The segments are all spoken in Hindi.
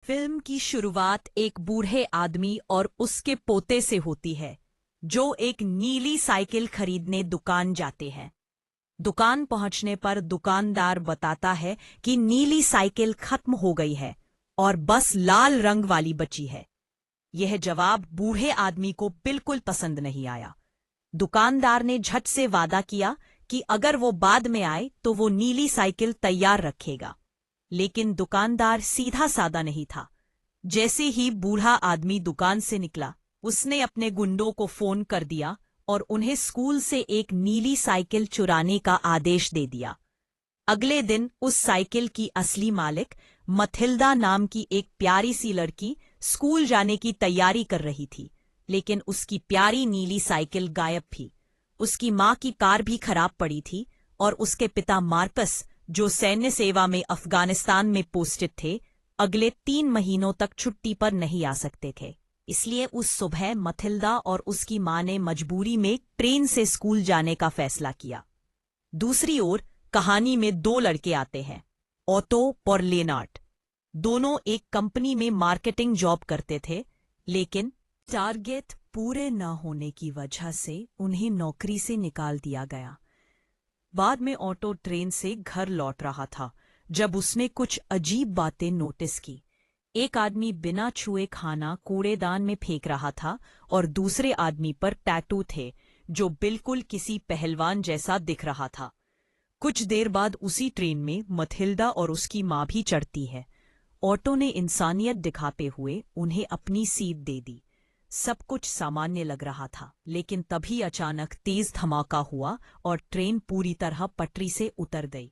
फिल्म की शुरुआत एक बूढ़े आदमी और उसके पोते से होती है जो एक नीली साइकिल खरीदने दुकान जाते हैं। दुकान पहुंचने पर दुकानदार बताता है कि नीली साइकिल खत्म हो गई है और बस लाल रंग वाली बची है। यह जवाब बूढ़े आदमी को बिल्कुल पसंद नहीं आया। दुकानदार ने झट से वादा किया कि अगर वो बाद में आए तो वो नीली साइकिल तैयार रखेगा। लेकिन दुकानदार सीधा सादा नहीं था। जैसे ही बूढ़ा आदमी दुकान से निकला, उसने अपने गुंडों को फोन कर दिया और उन्हें स्कूल से एक नीली साइकिल चुराने का आदेश दे दिया। अगले दिन उस साइकिल की असली मालिक मथिल्दा नाम की एक प्यारी सी लड़की स्कूल जाने की तैयारी कर रही थी, लेकिन उसकी प्यारी नीली साइकिल गायब थी। उसकी मां की कार भी खराब पड़ी थी और उसके पिता मार्कस, जो सैन्य सेवा में अफगानिस्तान में पोस्टेड थे, अगले 3 महीनों तक छुट्टी पर नहीं आ सकते थे। इसलिए उस सुबह मथिल्दा और उसकी मां ने मजबूरी में ट्रेन से स्कूल जाने का फैसला किया। दूसरी ओर कहानी में 2 लड़के आते हैं, ऑटो और लेनार्ड। दोनों एक कंपनी में मार्केटिंग जॉब करते थे, लेकिन टारगेट पूरे न होने की वजह से उन्हें नौकरी से निकाल दिया गया। बाद में ऑटो ट्रेन से घर लौट रहा था जब उसने कुछ अजीब बातें नोटिस की। एक आदमी बिना छुए खाना कूड़ेदान में फेंक रहा था और दूसरे आदमी पर टैटू थे जो बिल्कुल किसी पहलवान जैसा दिख रहा था। कुछ देर बाद उसी ट्रेन में मथिल्दा और उसकी मां भी चढ़ती है। ऑटो ने इंसानियत दिखाते हुए उन्हें अपनी सीट दे दी। सब कुछ सामान्य लग रहा था, लेकिन तभी अचानक तेज धमाका हुआ और ट्रेन पूरी तरह पटरी से उतर गई।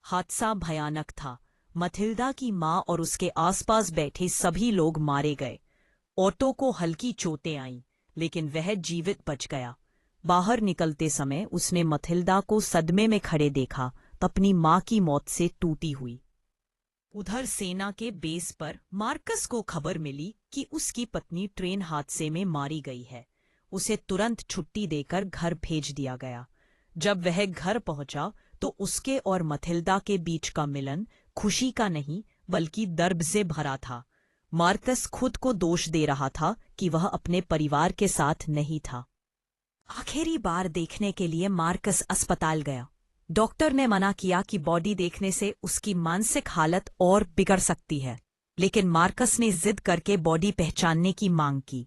हादसा भयानक था। मथिल्दा की मां और उसके आसपास बैठे सभी लोग मारे गए। ऑटो को हल्की चोटें आईं, लेकिन वह जीवित बच गया। बाहर निकलते समय उसने मथिल्दा को सदमे में खड़े देखा, अपनी मां की मौत से टूटी हुई। उधर सेना के बेस पर मार्कस को खबर मिली कि उसकी पत्नी ट्रेन हादसे में मारी गई है। उसे तुरंत छुट्टी देकर घर भेज दिया गया। जब वह घर पहुंचा तो उसके और मथिल्दा के बीच का मिलन खुशी का नहीं बल्कि दर्द से भरा था। मार्कस खुद को दोष दे रहा था कि वह अपने परिवार के साथ नहीं था। आखिरी बार देखने के लिए मार्कस अस्पताल गया। डॉक्टर ने मना किया कि बॉडी देखने से उसकी मानसिक हालत और बिगड़ सकती है, लेकिन मार्कस ने जिद करके बॉडी पहचानने की मांग की।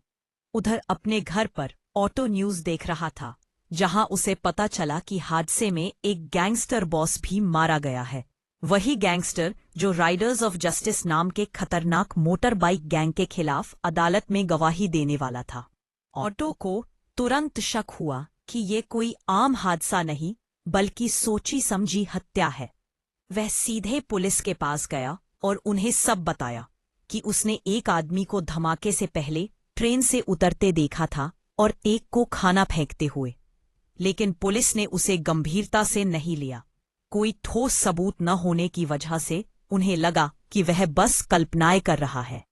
उधर अपने घर पर ऑटो न्यूज देख रहा था, जहां उसे पता चला कि हादसे में एक गैंगस्टर बॉस भी मारा गया है। वही गैंगस्टर जो राइडर्स ऑफ जस्टिस नाम के खतरनाक मोटर बाइक गैंग के खिलाफ अदालत में गवाही देने वाला था। ऑटो को तुरंत शक हुआ कि ये कोई आम हादसा नहीं बल्कि सोची समझी हत्या है। वह सीधे पुलिस के पास गया और उन्हें सब बताया कि उसने एक आदमी को धमाके से पहले ट्रेन से उतरते देखा था और एक को खाना फेंकते हुए, लेकिन पुलिस ने उसे गंभीरता से नहीं लिया। कोई ठोस सबूत न होने की वजह से उन्हें लगा कि वह बस कल्पनाएं कर रहा है।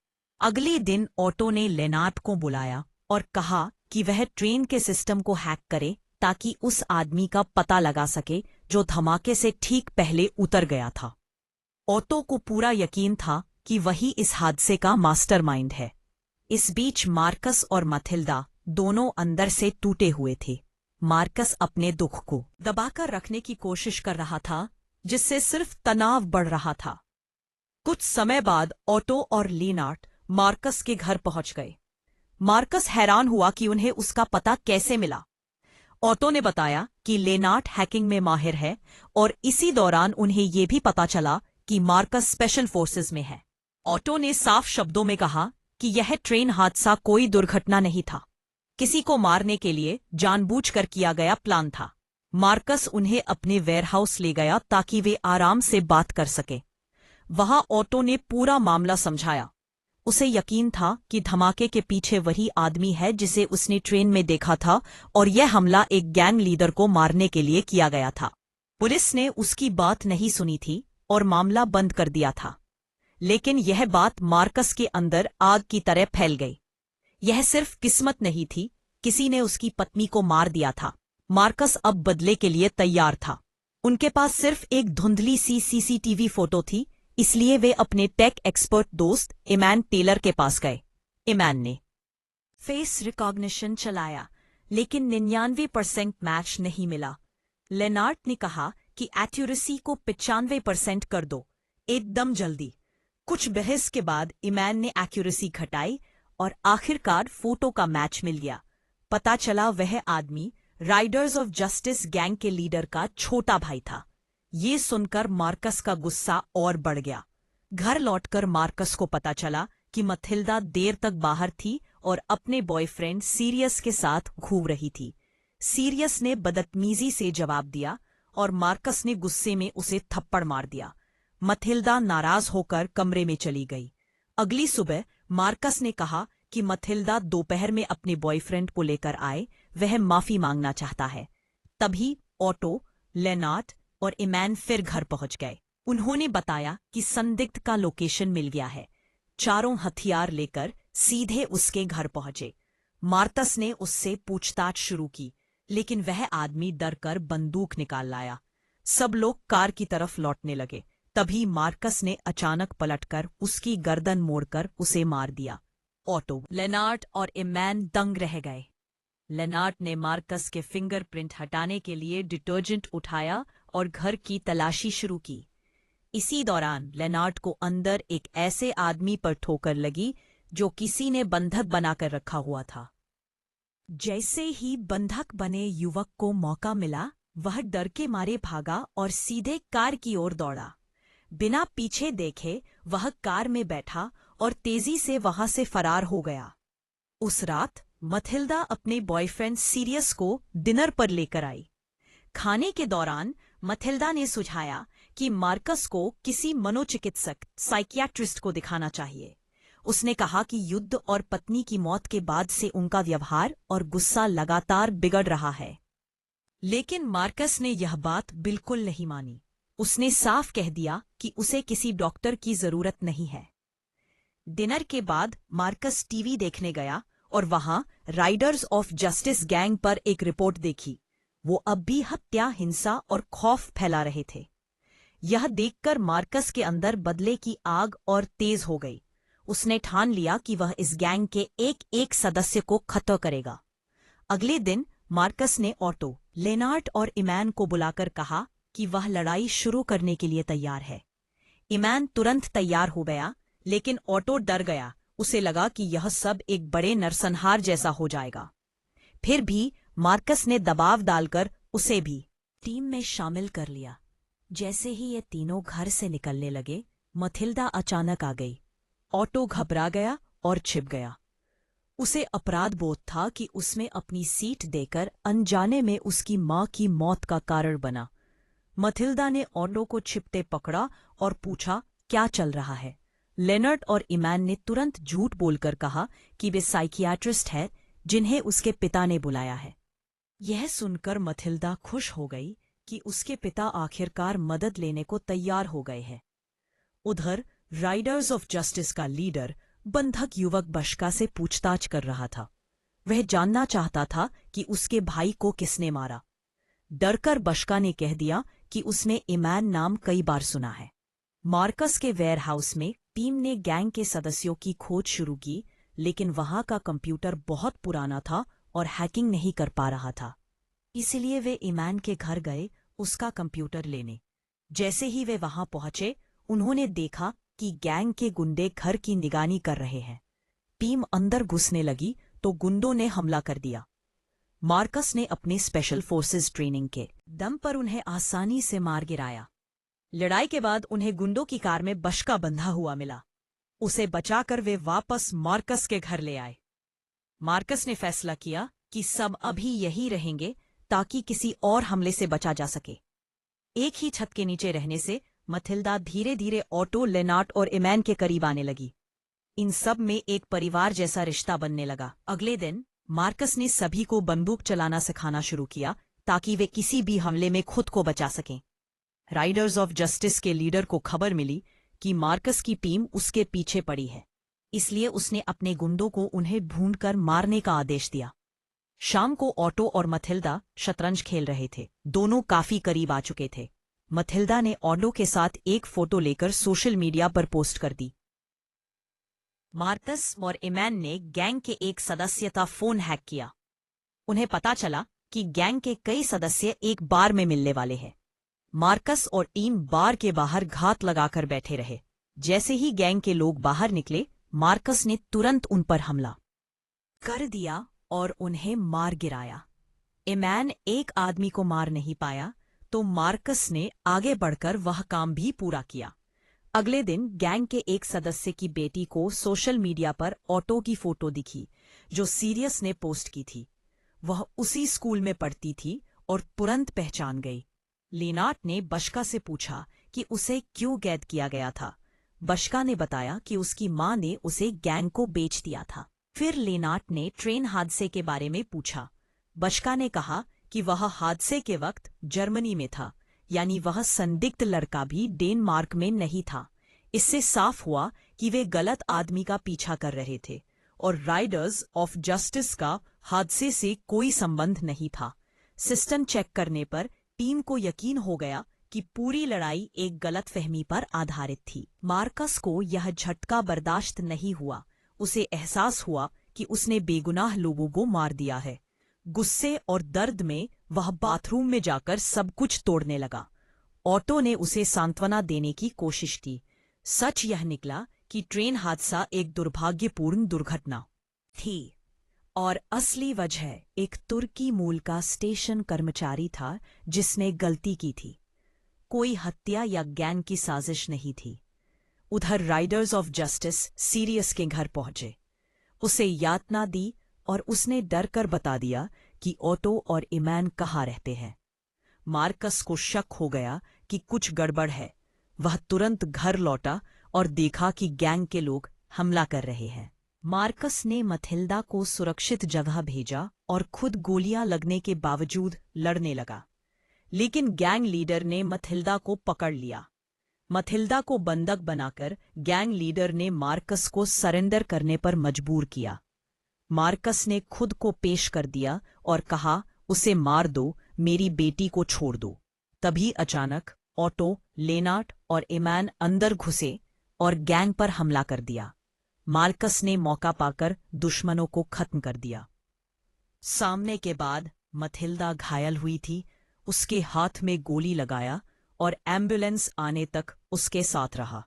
अगले दिन ऑटो ने लेनार्ड को बुलाया और कहा कि वह ट्रेन के सिस्टम को हैक करे ताकि उस आदमी का पता लगा सके जो धमाके से ठीक पहले उतर गया था। ऑटो को पूरा यकीन था कि वही इस हादसे का मास्टरमाइंड है। इस बीच मार्कस और मथिल्दा दोनों अंदर से टूटे हुए थे। मार्कस अपने दुख को दबाकर रखने की कोशिश कर रहा था, जिससे सिर्फ तनाव बढ़ रहा था। कुछ समय बाद ऑटो और लेनार्ड मार्कस के घर पहुंच गए। मार्कस हैरान हुआ कि उन्हें उसका पता कैसे मिला। ऑटो ने बताया कि लेनार्ड हैकिंग में माहिर है और इसी दौरान उन्हें यह भी पता चला कि मार्कस स्पेशल फोर्सेस में है। ऑटो ने साफ शब्दों में कहा कि यह ट्रेन हादसा कोई दुर्घटना नहीं था, किसी को मारने के लिए जानबूझकर किया गया प्लान था। मार्कस उन्हें अपने वेयरहाउस ले गया ताकि वे आराम से बात कर सके। वहां ऑटो ने पूरा मामला समझाया। उसे यकीन था कि धमाके के पीछे वही आदमी है जिसे उसने ट्रेन में देखा था और यह हमला एक गैंग लीडर को मारने के लिए किया गया था। पुलिस ने उसकी बात नहीं सुनी थी और मामला बंद कर दिया था, लेकिन यह बात मार्कस के अंदर आग की तरह फैल गई। यह सिर्फ किस्मत नहीं थी, किसी ने उसकी पत्नी को मार दिया था। मार्कस अब बदले के लिए तैयार था। उनके पास सिर्फ एक धुंधली सी सीसीटीवी फोटो थी, इसलिए वे अपने टेक एक्सपर्ट दोस्त इमैन टेलर के पास गए। इमैन ने फेस रिकॉग्निशन चलाया, लेकिन 99% मैच नहीं मिला। लेनार्ड ने कहा कि एक्यूरेसी को 95% कर दो, एकदम जल्दी। कुछ बहस के बाद इमैन ने एक्यूरेसी घटाई और आखिरकार फोटो का मैच मिल गया। पता चला वह आदमी राइडर्स ऑफ जस्टिस गैंग के लीडर का छोटा भाई था। ये सुनकर मार्कस का गुस्सा और बढ़ गया। घर लौटकर मार्कस को पता चला कि मथिल्दा देर तक बाहर थी और अपने बॉयफ्रेंड सीरियस के साथ घूम रही थी। सीरियस ने बदतमीजी से जवाब दिया और मार्कस ने गुस्से में उसे थप्पड़ मार दिया। मथिल्दा नाराज होकर कमरे में चली गई। अगली सुबह मार्कस ने कहा कि मथिल्दा दोपहर में अपने बॉयफ्रेंड को लेकर आए, वह माफी मांगना चाहता है। तभी ऑटो, लेनार्ड और इमैन फिर घर पहुंच गए। उन्होंने बताया कि संदिग्ध का लोकेशन मिल गया है। चारों हथियार लेकर सीधे उसके घर पहुंचे। मार्कस ने उससे पूछताछ शुरू की, लेकिन वह आदमी डरकर बंदूक निकाल लाया। सब लोग कार की तरफ लौटने लगे। तभी मार्कस ने अचानक पलटकर उसकी गर्दन मोड़कर उसे मार दिया। ऑटो, लेनार्ड और इमैन दंग रह गए। लेनार्ड ने मार्कस के फिंगरप्रिंट हटाने के लिए डिटर्जेंट उठाया और घर की तलाशी शुरू की। इसी दौरान लेनार्ड को अंदर एक ऐसे आदमी पर ठोकर लगी जो किसी ने बंधक बनाकर रखा हुआ था। जैसे ही बंधक बने युवक को मौका मिला, वह डर के मारे भागा और सीधे कार की ओर दौड़ा। बिना पीछे देखे वह कार में बैठा और तेजी से वहां से फरार हो गया। उस रात मथिल्दा अपने बॉयफ्रेंड सीरियस को डिनर पर लेकर आई। खाने के दौरान मथिल्दा ने सुझाया कि मार्कस को किसी मनोचिकित्सक साइकियाट्रिस्ट को दिखाना चाहिए। उसने कहा कि युद्ध और पत्नी की मौत के बाद से उनका व्यवहार और गुस्सा लगातार बिगड़ रहा है। लेकिन मार्कस ने यह बात बिल्कुल नहीं मानी। उसने साफ कह दिया कि उसे किसी डॉक्टर की जरूरत नहीं है। डिनर के बाद मार्कस टीवी देखने गया और वहां राइडर्स ऑफ जस्टिस गैंग पर एक रिपोर्ट देखी। वो अब भी हत्या, हिंसा और खौफ फैला रहे थे। यह देखकर मार्कस के अंदर बदले की आग और तेज हो गई। उसने ठान लिया कि वह इस गैंग के एक एक सदस्य को खत्म करेगा। अगले दिन मार्कस ने ऑटो, लेनार्ड और इमैन को बुलाकर कहा कि वह लड़ाई शुरू करने के लिए तैयार है। इमैन तुरंत तैयार हो गया, लेकिन ऑटो डर गया। उसे लगा कि यह सब एक बड़े नरसंहार जैसा हो जाएगा। फिर भी मार्कस ने दबाव डालकर उसे भी टीम में शामिल कर लिया। जैसे ही ये तीनों घर से निकलने लगे, मथिल्दा अचानक आ गई। ऑटो घबरा गया और छिप गया। उसे अपराध बोध था कि उसमें अपनी सीट देकर अनजाने में उसकी मां की मौत का कारण बना। मथिल्दा ने ऑटो को छिपते पकड़ा और पूछा, क्या चल रहा है? लेनार्ड और इमैन ने तुरंत झूठ बोलकर कहा कि वे साइकियाट्रिस्ट हैं जिन्हें उसके पिता ने बुलाया है। यह सुनकर मथिल्दा खुश हो गई कि उसके पिता आखिरकार मदद लेने को तैयार हो गए हैं। उधर राइडर्स ऑफ जस्टिस का लीडर बंधक युवक बशका से पूछताछ कर रहा था। वह जानना चाहता था कि उसके भाई को किसने मारा। डरकर बशका ने कह दिया कि उसने इमैन नाम कई बार सुना है। मार्कस के वेयरहाउस में टीम ने गैंग के सदस्यों की खोज शुरू की, लेकिन वहां का कंप्यूटर बहुत पुराना था और हैकिंग नहीं कर पा रहा था। इसलिए वे इमैन के घर गए उसका कंप्यूटर लेने। जैसे ही वे वहां पहुंचे, उन्होंने देखा कि गैंग के गुंडे घर की निगरानी कर रहे हैं। टीम अंदर घुसने लगी तो गुंडों ने हमला कर दिया। मार्कस ने अपने स्पेशल फोर्सेस ट्रेनिंग के दम पर उन्हें आसानी से मार गिराया। लड़ाई के बाद उन्हें गुंडों की कार में बशका बंधा हुआ मिला। उसे बचाकर वे वापस मार्कस के घर ले आए। मार्कस ने फैसला किया कि सब अभी यही रहेंगे ताकि किसी और हमले से बचा जा सके। एक ही छत के नीचे रहने से मथिल्दा धीरे धीरे ऑटो, लेनार्ड और इमैन के करीब आने लगी। इन सब में एक परिवार जैसा रिश्ता बनने लगा। अगले दिन मार्कस ने सभी को बंदूक चलाना सिखाना शुरू किया ताकि वे किसी भी हमले में खुद को बचा सकें। राइडर्स ऑफ जस्टिस के लीडर को खबर मिली कि मार्कस की टीम उसके पीछे पड़ी है, इसलिए उसने अपने गुंडों को उन्हें ढूंढकर मारने का आदेश दिया। शाम को ऑटो और मथिल्दा शतरंज खेल रहे थे। दोनों काफी करीब आ चुके थे। मथिल्दा ने ऑटो के साथ एक फोटो लेकर सोशल मीडिया पर पोस्ट कर दी। मार्कस और इमैन ने गैंग के एक सदस्य का फोन हैक किया। उन्हें पता चला कि गैंग के कई सदस्य एक बार में मिलने वाले हैं। मार्कस और टीम बार के बाहर घात लगाकर बैठे रहे। जैसे ही गैंग के लोग बाहर निकले, मार्कस ने तुरंत उन पर हमला कर दिया और उन्हें मार गिराया। इमैन एक आदमी को मार नहीं पाया तो मार्कस ने आगे बढ़कर वह काम भी पूरा किया। अगले दिन गैंग के एक सदस्य की बेटी को सोशल मीडिया पर ऑटो की फोटो दिखी जो सीरियस ने पोस्ट की थी। वह उसी स्कूल में पढ़ती थी और तुरंत पहचान गई। लेनार्ड ने बशका से पूछा कि उसे क्यों कैद किया गया था। बशका ने बताया कि उसकी मां ने उसे गैंग को बेच दिया था। फिर लेनार्ड ने ट्रेन हादसे के बारे में पूछा। बशका ने कहा कि वह हादसे के वक्त जर्मनी में था, यानी वह संदिग्ध लड़का भी डेनमार्क में नहीं था। इससे साफ हुआ कि वे गलत आदमी का पीछा कर रहे थे और राइडर्स ऑफ जस्टिस का हादसे से कोई संबंध नहीं था। सिस्टम चेक करने पर टीम को यकीन हो गया कि पूरी लड़ाई एक गलतफहमी पर आधारित थी। मार्कस को यह झटका बर्दाश्त नहीं हुआ। उसे एहसास हुआ कि उसने बेगुनाह लोगों को मार दिया है। गुस्से और दर्द में वह बाथरूम में जाकर सब कुछ तोड़ने लगा। ऑटो ने उसे सांत्वना देने की कोशिश की। सच यह निकला कि ट्रेन हादसा एक दुर्भाग्यपूर्ण दुर्घटना थी और असली वजह एक तुर्की मूल का स्टेशन कर्मचारी था जिसने गलती की थी। कोई हत्या या गैंग की साजिश नहीं थी। उधर राइडर्स ऑफ जस्टिस सीरियस के घर पहुंचे। उसे यातना दी और उसने डर कर बता दिया कि ऑटो और इमैन कहाँ रहते हैं। मार्कस को शक हो गया कि कुछ गड़बड़ है। वह तुरंत घर लौटा और देखा कि गैंग के लोग हमला कर रहे हैं। मार्कस ने मथिल्दा को सुरक्षित जगह भेजा और खुद गोलियां लगने के बावजूद लड़ने लगा, लेकिन गैंग लीडर ने मथिल्दा को पकड़ लिया। मथिल्दा को बंधक बनाकर गैंग लीडर ने मार्कस को सरेंडर करने पर मजबूर किया। मार्कस ने खुद को पेश कर दिया और कहा, उसे मार दो, मेरी बेटी को छोड़ दो। तभी अचानक ऑटो, लेनार्ड और इमैन अंदर घुसे और गैंग पर हमला कर दिया। मार्कस ने मौका पाकर दुश्मनों को खत्म कर दिया। सामने के बाद मथिल्दा घायल हुई थी। उसके हाथ में गोली लगाया और एम्बुलेंस आने तक उसके साथ रहा।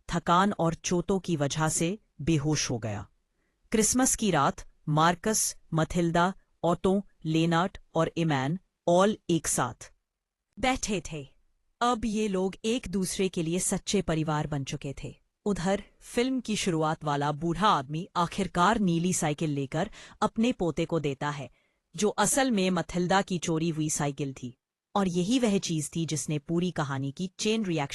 थकान और चोटों की वजह से बेहोश हो गया। क्रिसमस की रात मार्कस, मथिल्दा, ऑटो, लेनार्ड और इमैन ऑल एक साथ बैठे थे। अब ये लोग एक दूसरे के लिए सच्चे परिवार बन चुके थे। उधर फिल्म की शुरुआत वाला बूढ़ा आदमी आखिरकार नीली साइकिल लेकर अपने पोते को देता है, जो असल में मथिल्दा की चोरी हुई साइकिल थी। और यही वह चीज थी जिसने पूरी कहानी की चेन रिएक्शन